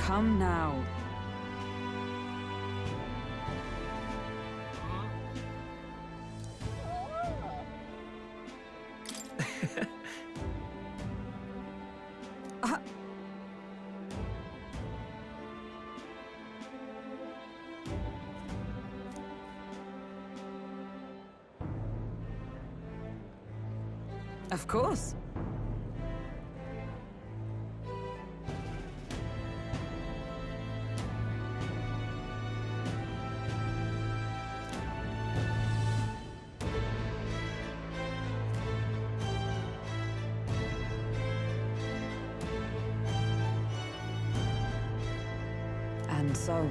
Come now. Of course. And so...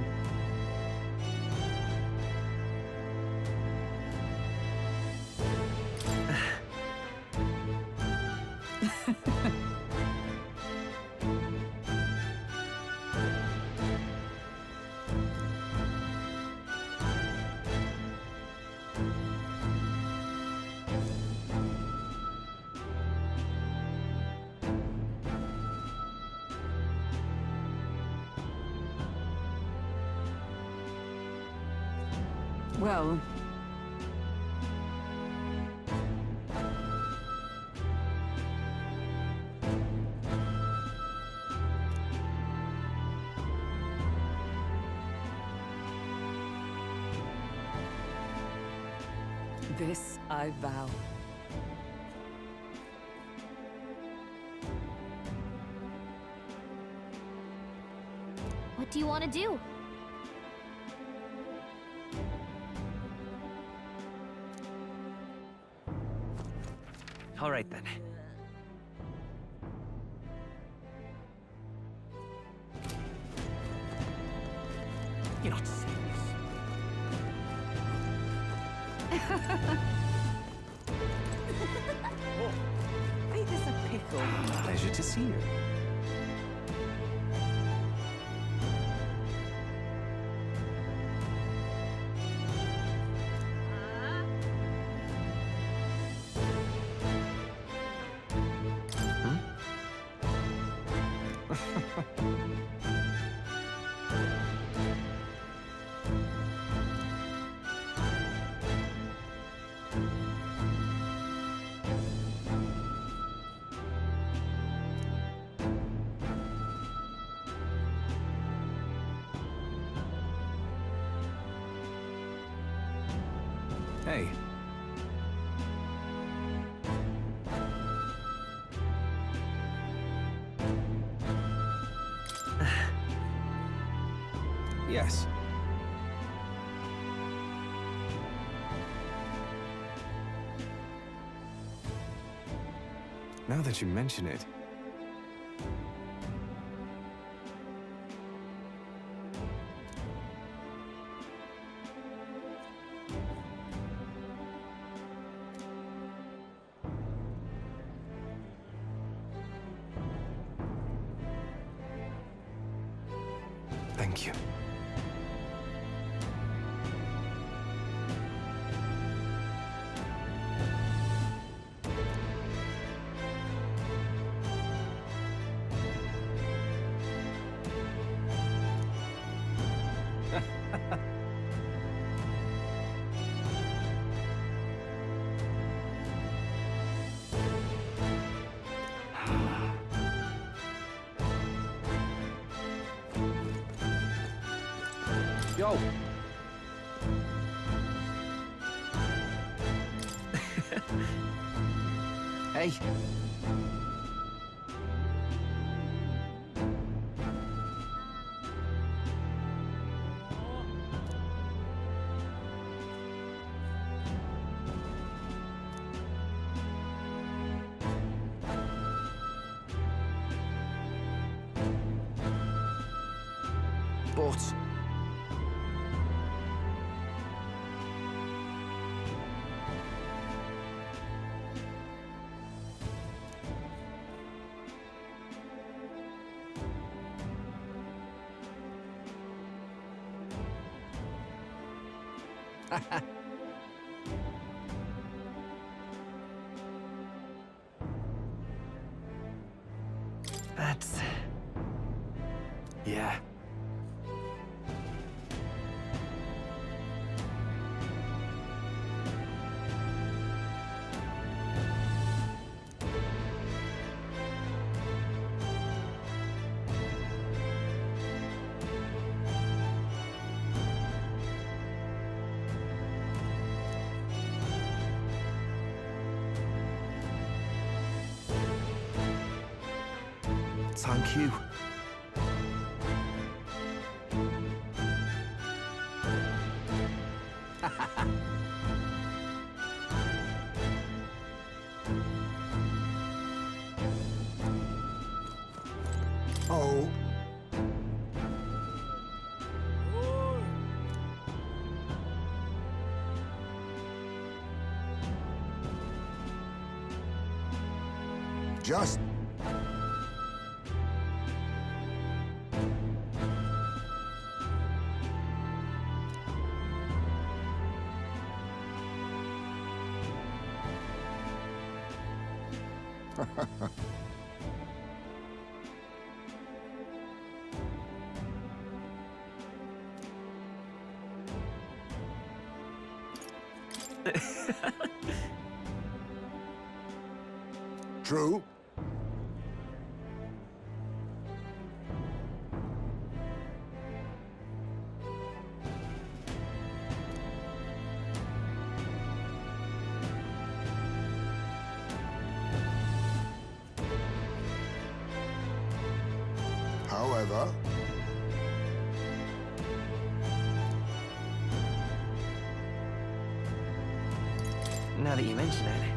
Well... This I vow. What do you want to do? All right then. You're not serious. Ain't this a pickle? Pleasure to see you. Hey. Yes. Now that you mention it. Thank you. Yo! Hey! But... Yeah. Thank you. Oh. Just. True. However, Now that you mention it.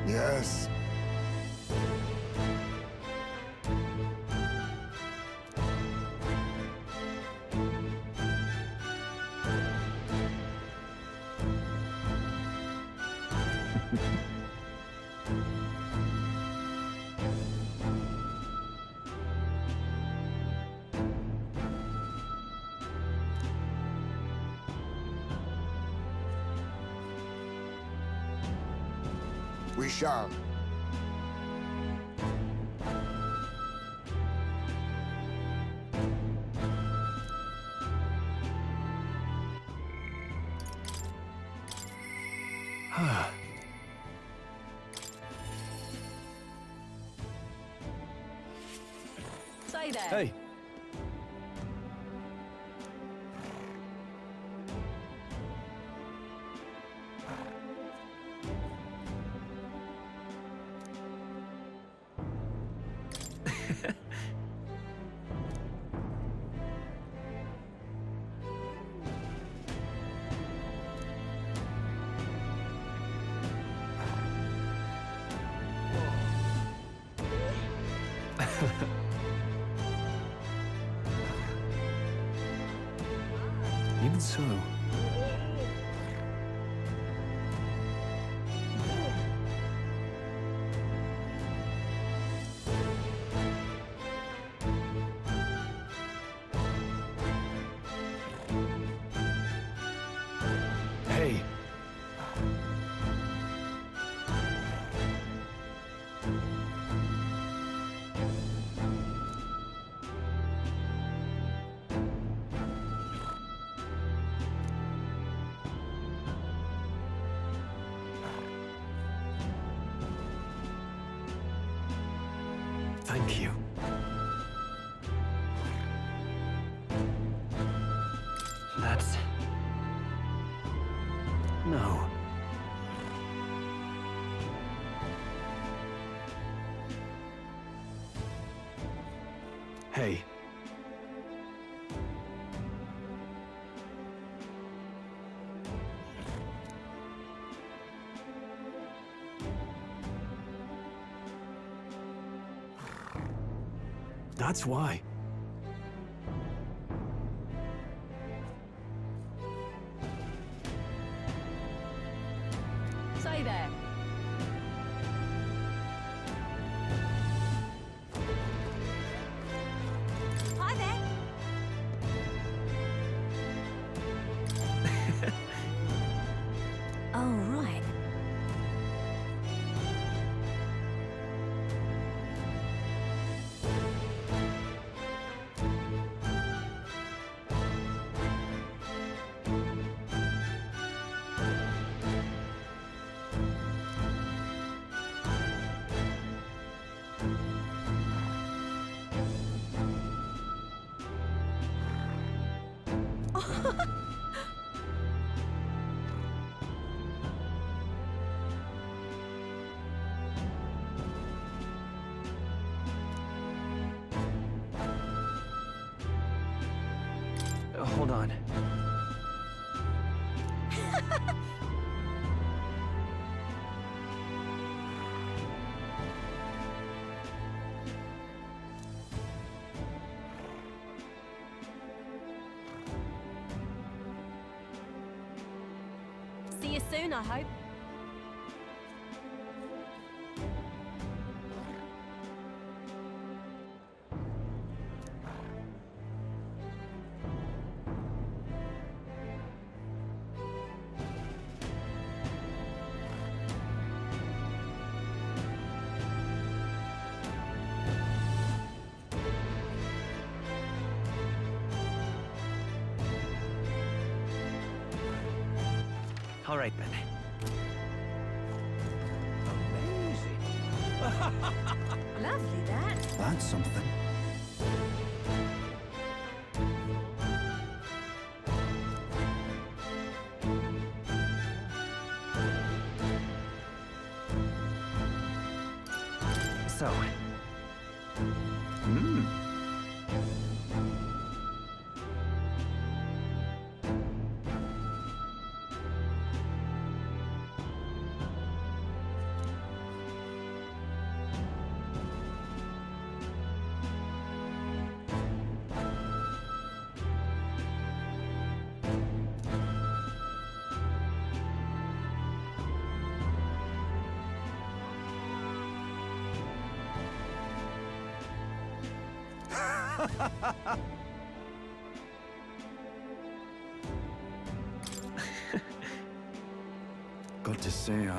yes. We shall. Say there. Hey. Even so. Hey. Thank you. That's... No. Hey. That's why. Say there. Hi there. Oh, right. Hold on. See you soon, I hope. All right, then. Lovely, that. That's something. So. Hmm. Got to say,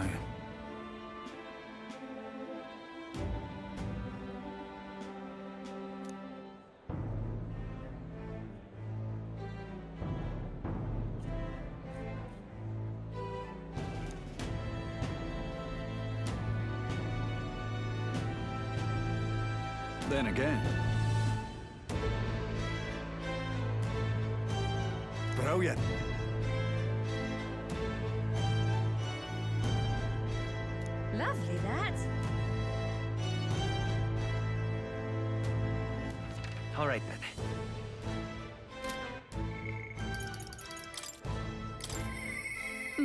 Then again. Brilliant. Lovely, that. All right, then.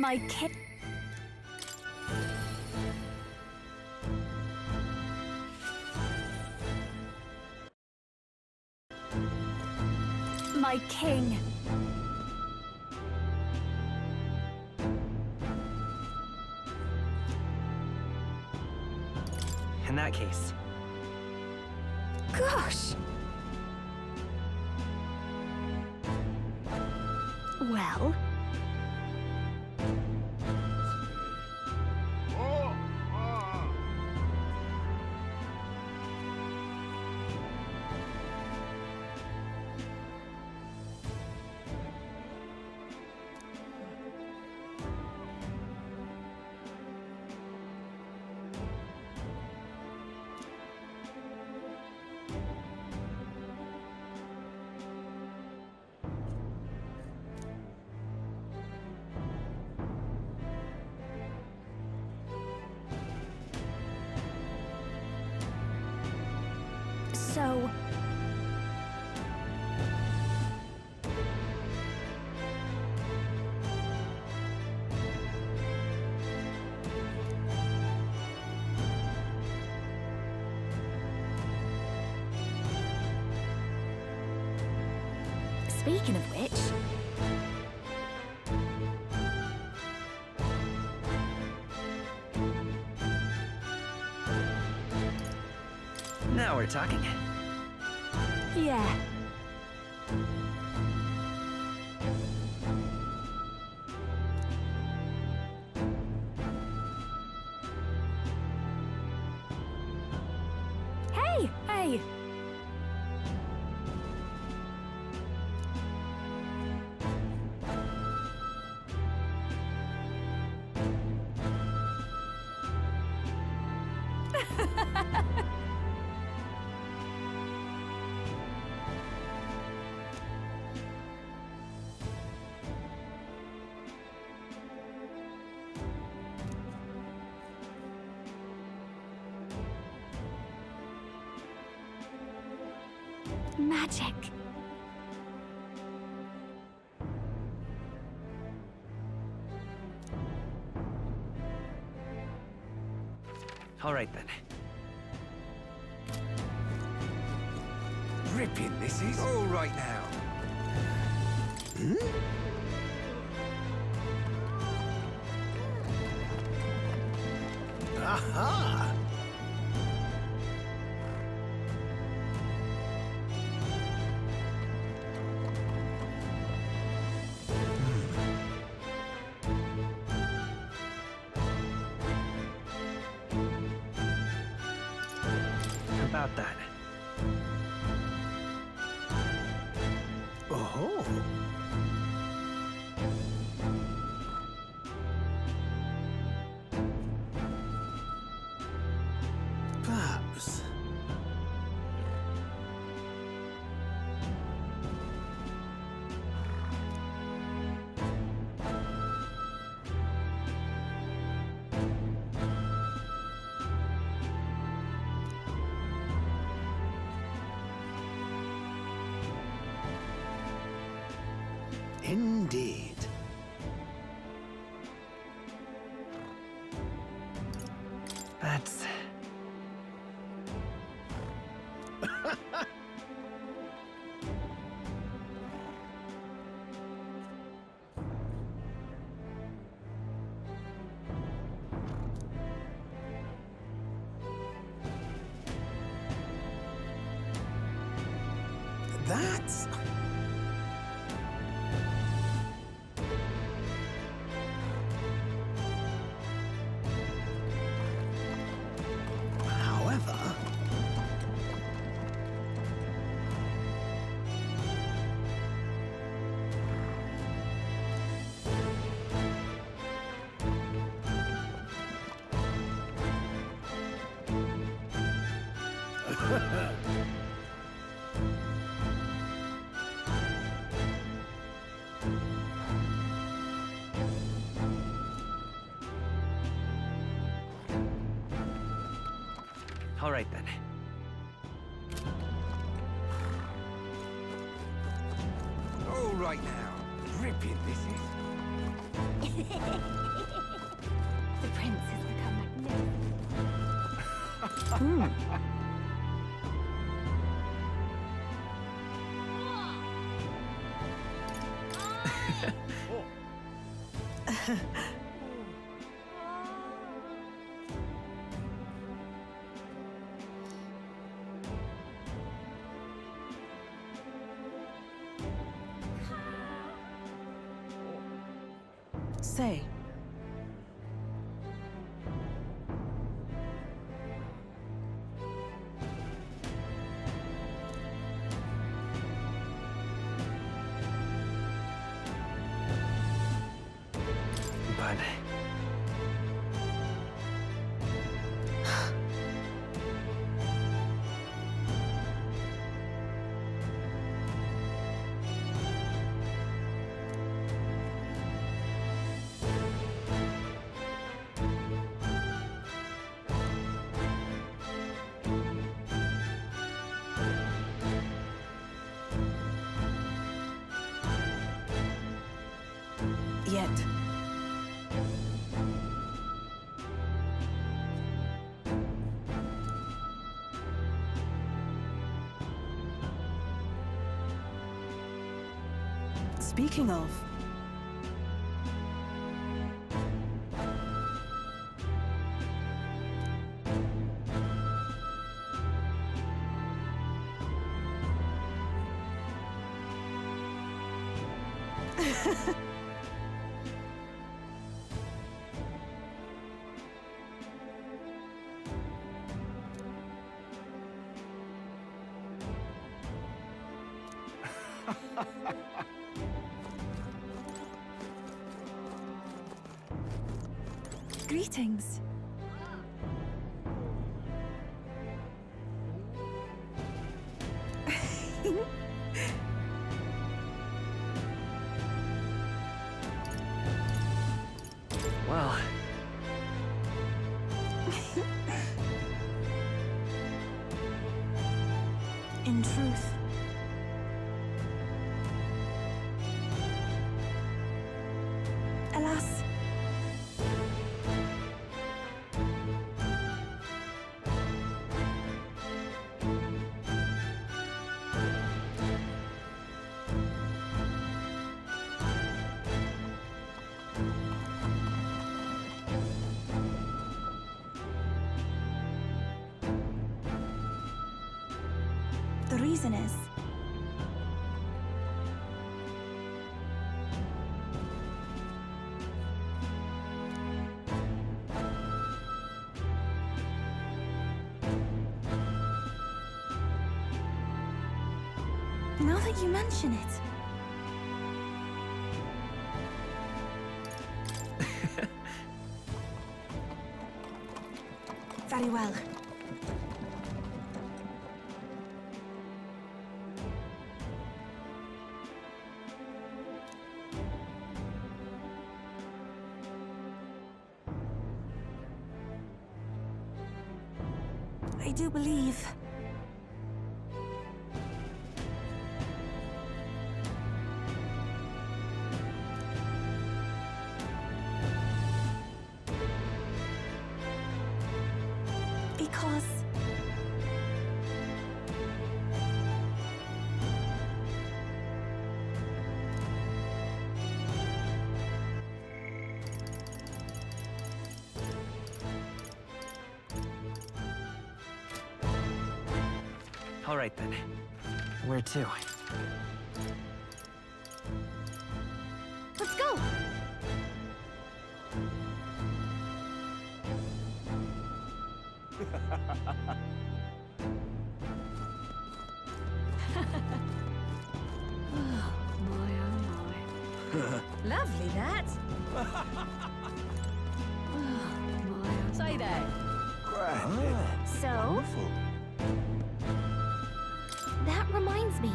My kid. My king. In that case. Gosh. Well. So... Speaking of which... Now we're talking. Yeah. Hey! Hey! Magic. All right then. Ripping, this is. All right now. Aha! About that. Oh. Perhaps. Indeed. That's... That's... However... All right then. All right now. Ripping, this is. The prince has become magnificent. Say. But... Yet. Speaking of... Greetings. Well... In truth. Alas. prisoners. Now that you mention it. Very well. I do believe. Because... All right then. Where to? Let's go! Lovely, that. Say that. So? That reminds me.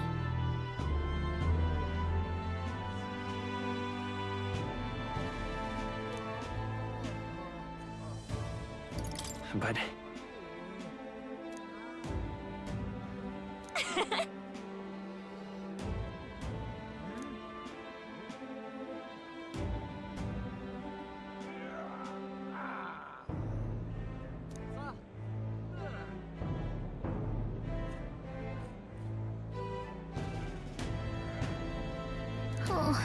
But... Oh.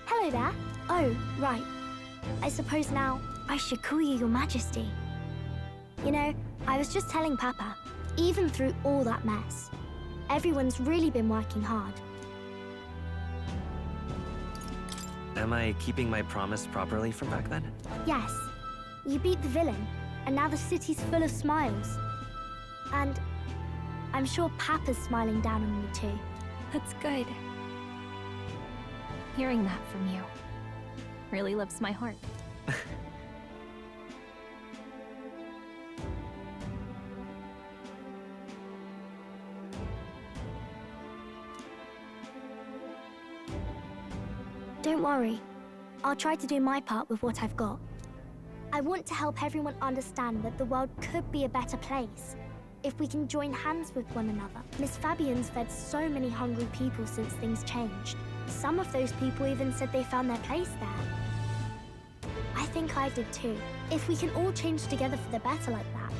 Hello there. Oh, right. I suppose now I should call you Your Majesty. You know, I was just telling Papa, even through all that mess, everyone's really been working hard. Am I keeping my promise properly from back then? Yes, you beat the villain, and now the city's full of smiles. And I'm sure Papa's smiling down on you too. That's good. Hearing that from you really lifts my heart. Don't worry. I'll try to do my part with what I've got. I want to help everyone understand that the world could be a better place if we can join hands with one another. Miss Fabian's fed so many hungry people since things changed. Some of those people even said they found their place there. I think I did too. If we can all change together for the better like that,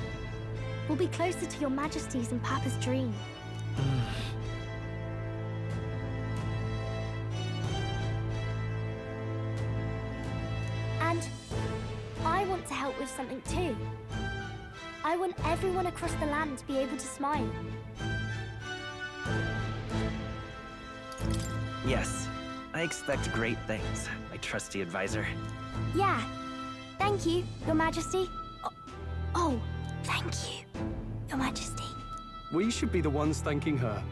we'll be closer to Your Majesty's and Papa's dream. And I want to help with something too. I want everyone across the land to be able to smile. Yes, I expect great things, my trusty advisor. Yeah. Thank you, Your Majesty. Oh, thank you, Your Majesty. We should be the ones thanking her.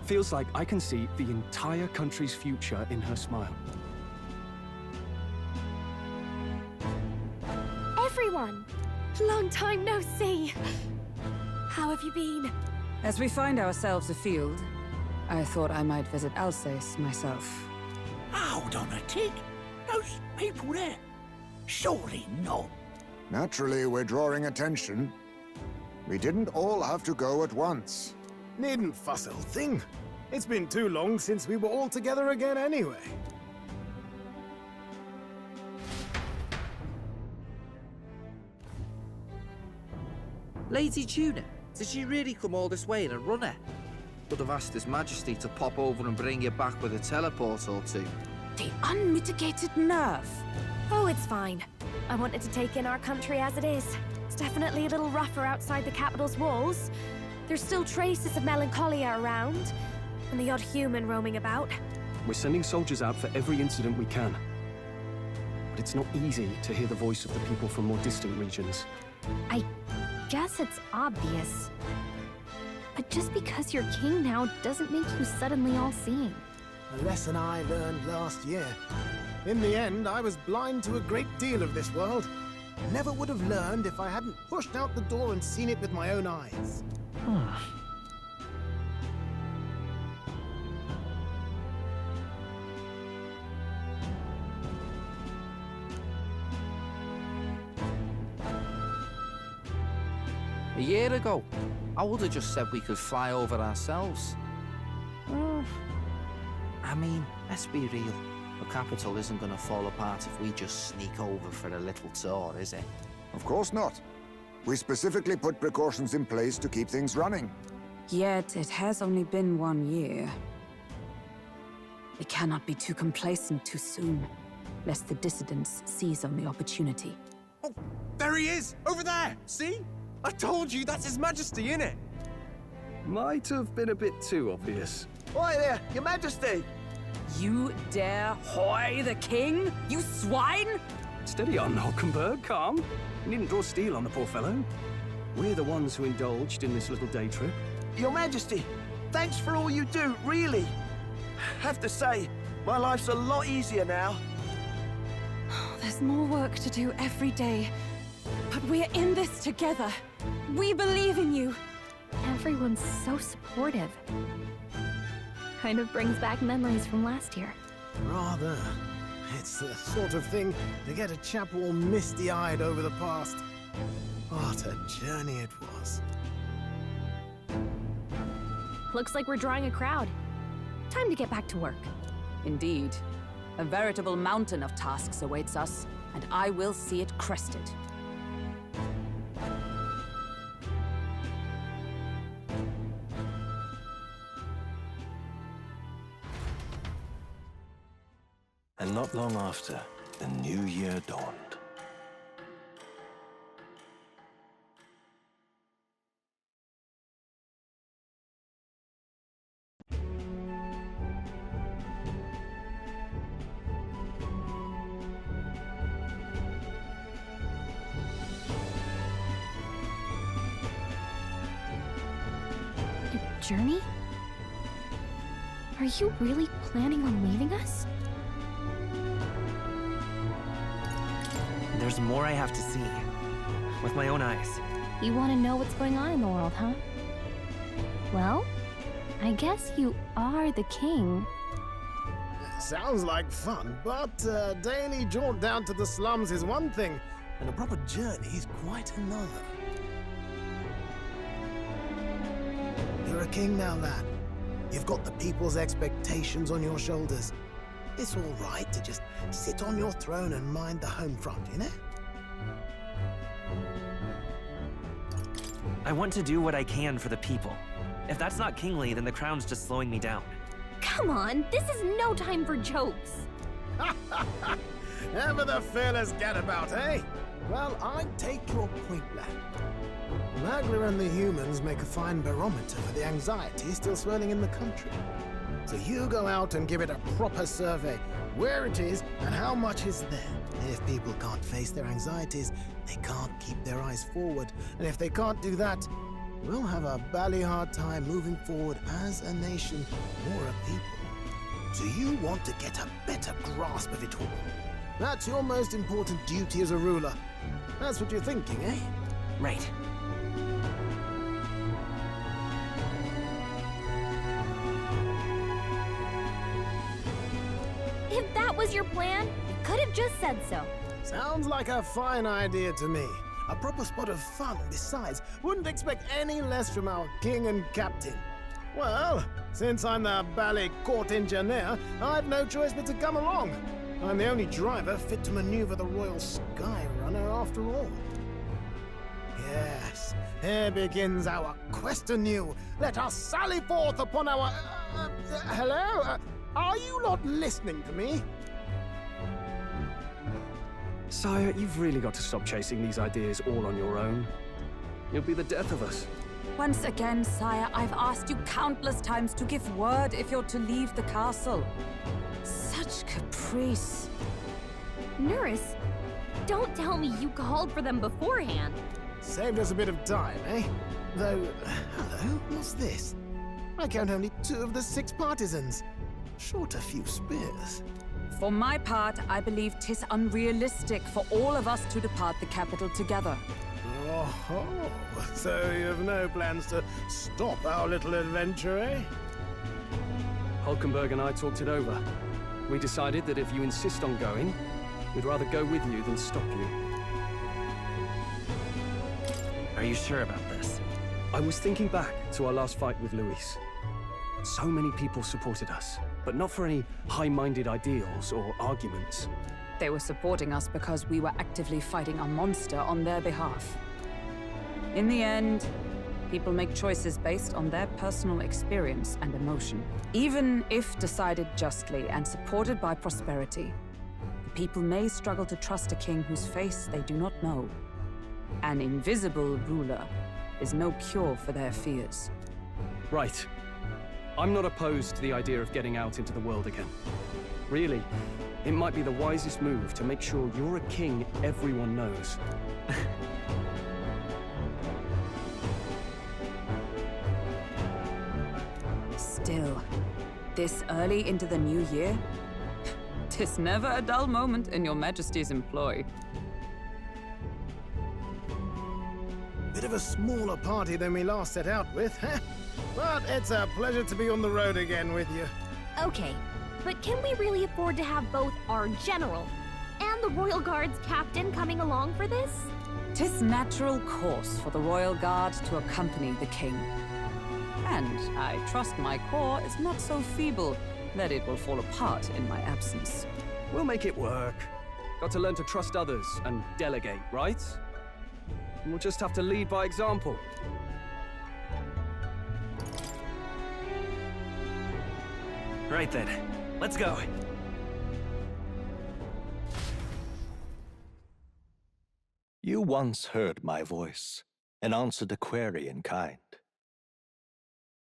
Feels like I can see the entire country's future in her smile. Everyone! Long time no see. How have you been? As we find ourselves afield, I thought I might visit Alsace myself. Hold on a tick. Those people there? Surely not. Naturally, we're drawing attention. We didn't all have to go at once. Needn't fuss, old thing. It's been too long since we were all together again anyway. Lady Tuna, did she really come all this way in a runner? Would have asked His Majesty to pop over and bring you back with a teleport or two. The unmitigated nerve. Oh, it's fine. I wanted to take in our country as it is. It's definitely a little rougher outside the capital's walls. There's still traces of melancholia around, and the odd human roaming about. We're sending soldiers out for every incident we can. But it's not easy to hear the voice of the people from more distant regions. I guess it's obvious. But just because you're king now doesn't make you suddenly all-seeing. A lesson I learned last year. In the end, I was blind to a great deal of this world. Never would have learned if I hadn't pushed out the door and seen it with my own eyes. A year ago, I would have just said we could fly over ourselves. I mean, let's be real. The capital isn't going to fall apart if we just sneak over for a little tour, is it? Of course not. We specifically put precautions in place to keep things running. Yet it has only been 1 year. We cannot be too complacent too soon, lest the dissidents seize on the opportunity. Oh, there he is! Over there! See? I told you, that's His Majesty, innit? Might have been a bit too obvious. Oi there, Your Majesty! You dare hoy the king, you swine? Steady on, Hulkenberg, calm. You needn't draw steel on the poor fellow. We're the ones who indulged in this little day trip. Your Majesty, thanks for all you do, really. Have to say, my life's a lot easier now. There's more work to do every day. But we're in this together. We believe in you. Everyone's so supportive. Kind of brings back memories from last year. Rather. It's the sort of thing to get a chap all misty-eyed over the past. What a journey it was. Looks like we're drawing a crowd. Time to get back to work. Indeed. A veritable mountain of tasks awaits us, and I will see it crested. And not long after, the new year dawned. A journey? Are you really planning on leaving us? There's more I have to see. With my own eyes. You want to know what's going on in the world, huh? Well, I guess you are the king. Sounds like fun, but a daily jaunt down to the slums is one thing, and a proper journey is quite another. You're a king now, lad. You've got the people's expectations on your shoulders. It's all right to just sit on your throne and mind the home front, you know? I want to do what I can for the people. If that's not kingly, then the crown's just slowing me down. Come on, this is no time for jokes. Ever the fearless gadabout, eh? Well, I take your point, lad. Magla and the humans make a fine barometer for the anxiety still swirling in the country. So you go out and give it a proper survey, where it is and how much is there. If people can't face their anxieties, they can't keep their eyes forward. And if they can't do that, we'll have a bally hard time moving forward as a nation or a people. So you want to get a better grasp of it all. That's your most important duty as a ruler. That's what you're thinking, eh? Right. If that was your plan, you could have just said so. Sounds like a fine idea to me. A proper spot of fun, besides. Wouldn't expect any less from our king and captain. Well, since I'm the ballet court engineer, I've no choice but to come along. I'm the only driver fit to maneuver the Royal Skyrunner after all. Yes, here begins our quest anew. Let us sally forth upon our... hello? Are you not listening to me? Sire, you've really got to stop chasing these ideas all on your own. You'll be the death of us. Once again, sire, I've asked you countless times to give word if you're to leave the castle. Such caprice. Nurse, don't tell me you called for them beforehand. Saved us a bit of time, eh? Though, hello, what's this? I count only 2 of the 6 partisans. Short a few spears. For my part, I believe 'tis unrealistic for all of us to depart the capital together. Oh, so you have no plans to stop our little adventure, eh? Hulkenberg and I talked it over. We decided that if you insist on going, we'd rather go with you than stop you. Are you sure about this? I was thinking back to our last fight with Luis. So many people supported us, but not for any high-minded ideals or arguments. They were supporting us because we were actively fighting a monster on their behalf. In the end, people make choices based on their personal experience and emotion. Even if decided justly and supported by prosperity, the people may struggle to trust a king whose face they do not know. An invisible ruler is no cure for their fears. Right. I'm not opposed to the idea of getting out into the world again. Really, it might be the wisest move to make sure you're a king everyone knows. Still, this early into the new year, 'tis never a dull moment in your Majesty's employ. Bit of a smaller party than we last set out with, huh? But it's a pleasure to be on the road again with you. Okay, but can we really afford to have both our general and the Royal Guard's captain coming along for this? 'Tis natural course for the Royal Guard to accompany the king. And I trust my corps is not so feeble that it will fall apart in my absence. We'll make it work. Got to learn to trust others and delegate, right? And we'll just have to lead by example. Right then, let's go. You once heard my voice and answered a query in kind.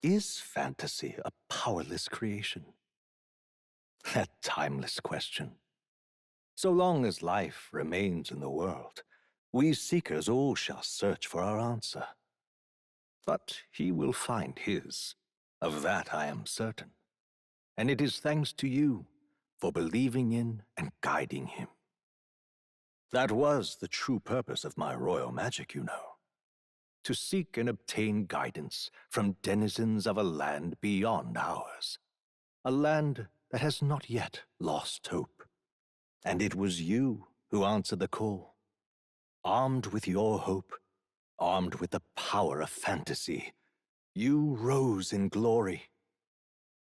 Is fantasy a powerless creation? That timeless question. So long as life remains in the world, we seekers all shall search for our answer. But he will find his. Of that I am certain. And it is thanks to you for believing in and guiding him. That was the true purpose of my royal magic, you know. To seek and obtain guidance from denizens of a land beyond ours. A land that has not yet lost hope. And it was you who answered the call. Armed with your hope, armed with the power of fantasy, you rose in glory.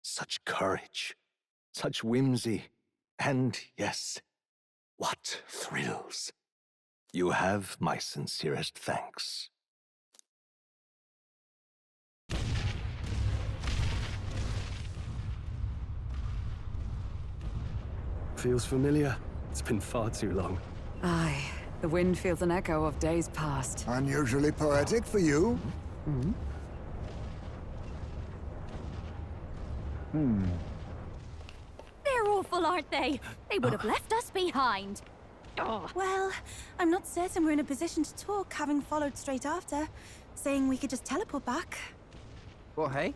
Such courage, such whimsy, and yes, what thrills. You have my sincerest thanks. Feels familiar. It's been far too long. Aye, the wind feels an echo of days past. Unusually poetic for you. They're awful, aren't they? They would have left us behind. Well, I'm not certain we're in a position to talk, having followed straight after, saying we could just teleport back. But hey,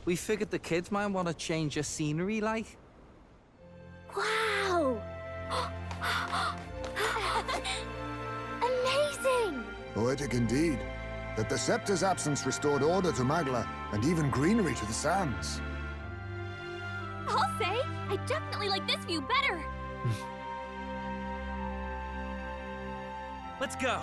we figured the kids might want to change your scenery, like. Wow! Amazing! Poetic indeed. That the scepter's absence restored order to Magla, and even greenery to the sands. I'll say, I definitely like this view better. Let's go.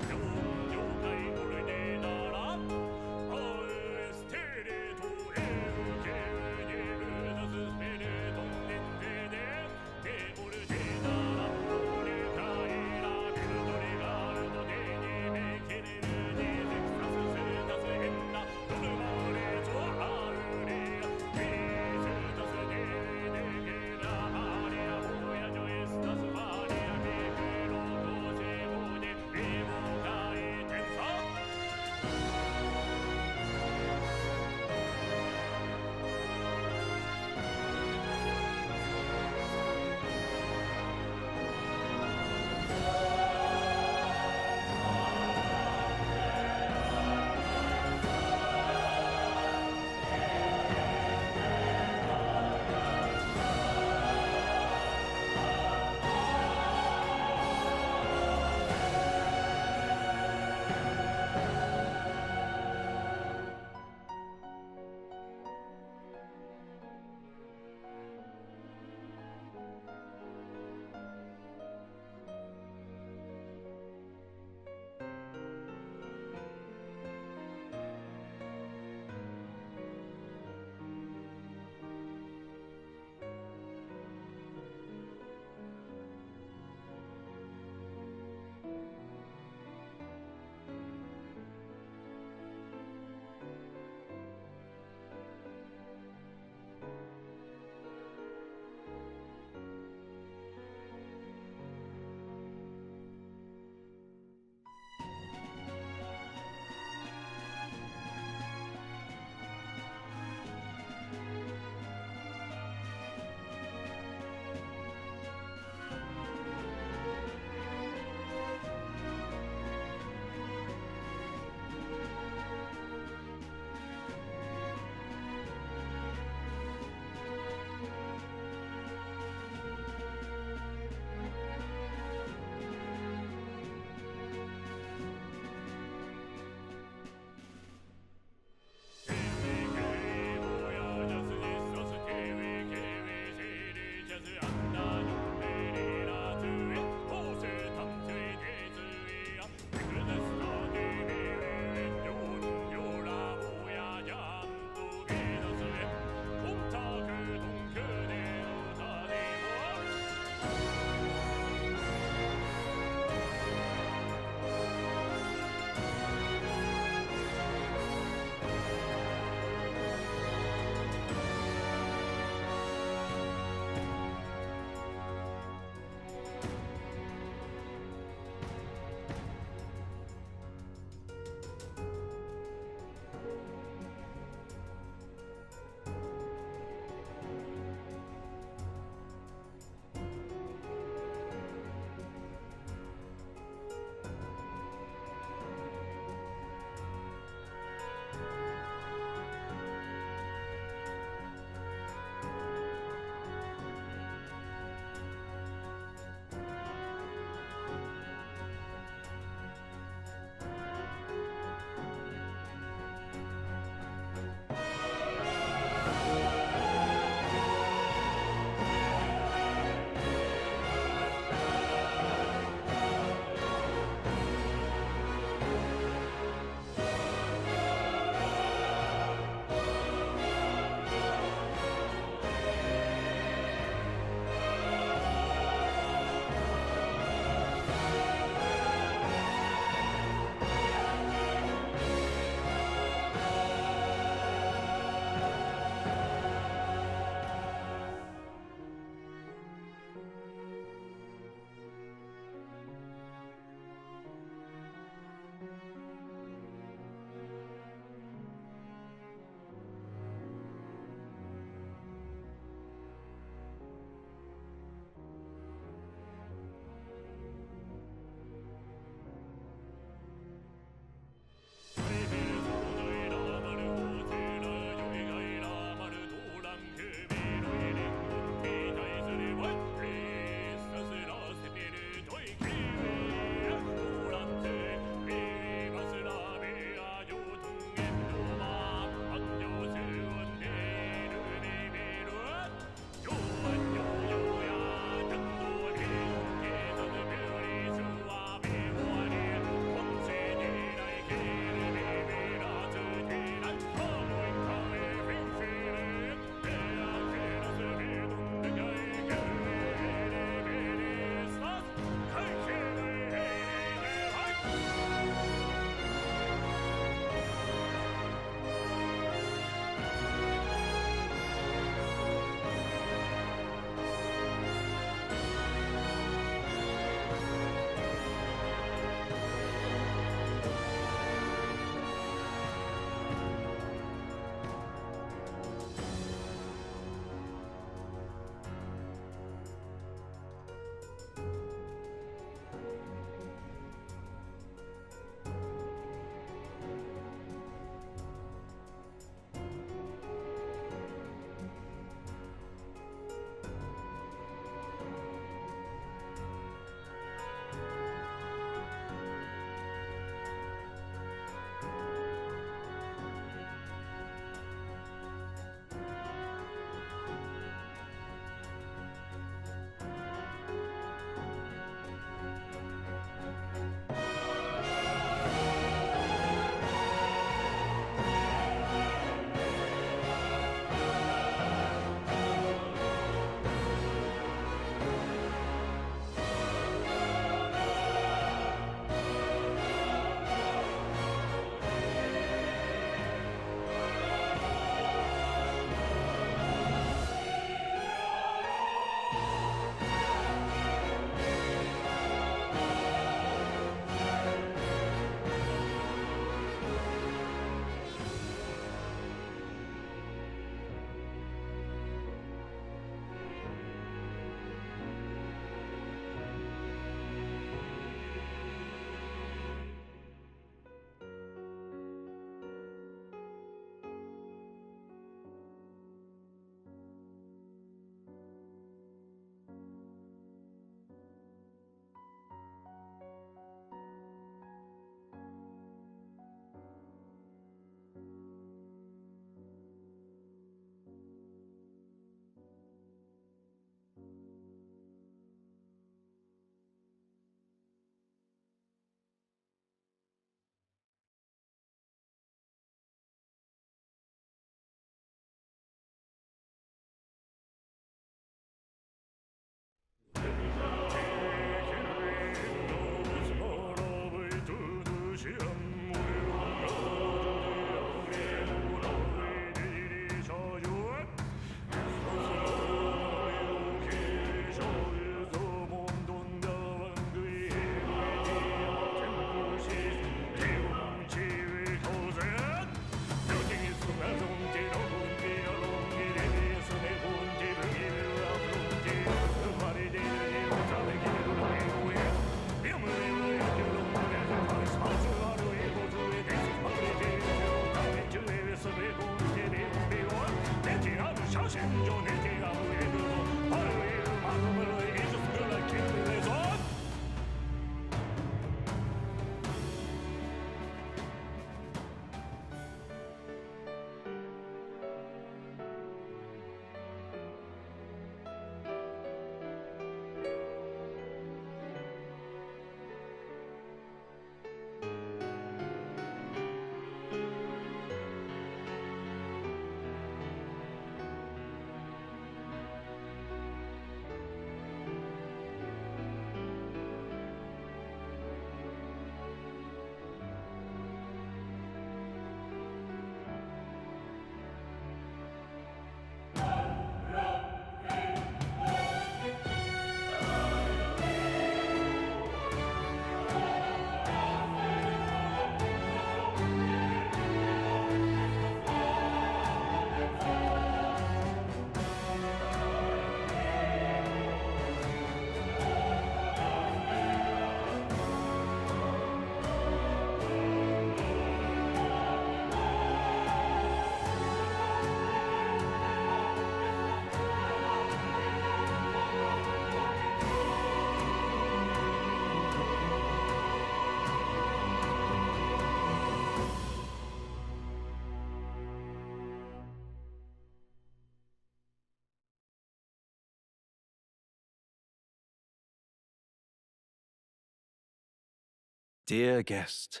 dear guest,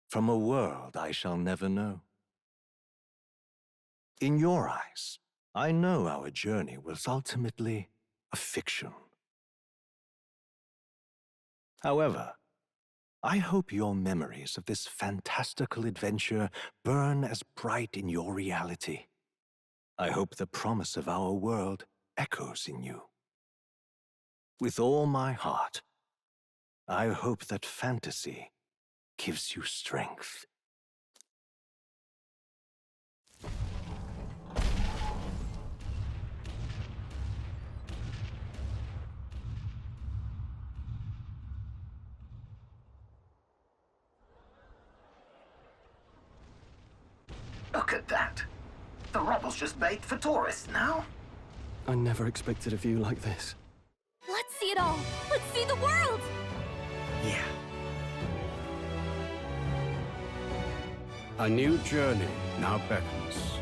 from a world I shall never know. In your eyes, I know our journey was ultimately a fiction. However, I hope your memories of this fantastical adventure burn as bright in your reality. I hope the promise of our world echoes in you. With all my heart, I hope that fantasy gives you strength. Look at that. The rubble's just made for tourists now. I never expected a view like this. Let's see it all! Let's see the world! Yeah. A new journey now beckons.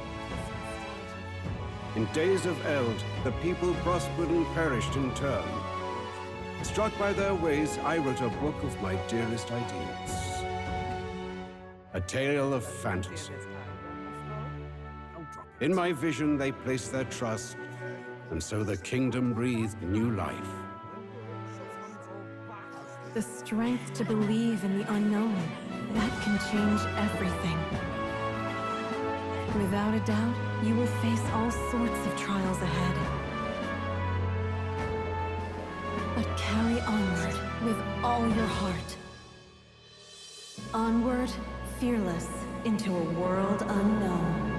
In days of eld, the people prospered and perished in turn. Struck by their ways, I wrote a book of my dearest ideals. A tale of fantasy. In my vision, they placed their trust, and so the kingdom breathed new life. The strength to believe in the unknown, that can change everything. Without a doubt, you will face all sorts of trials ahead. But carry onward with all your heart. Onward, fearless, into a world unknown.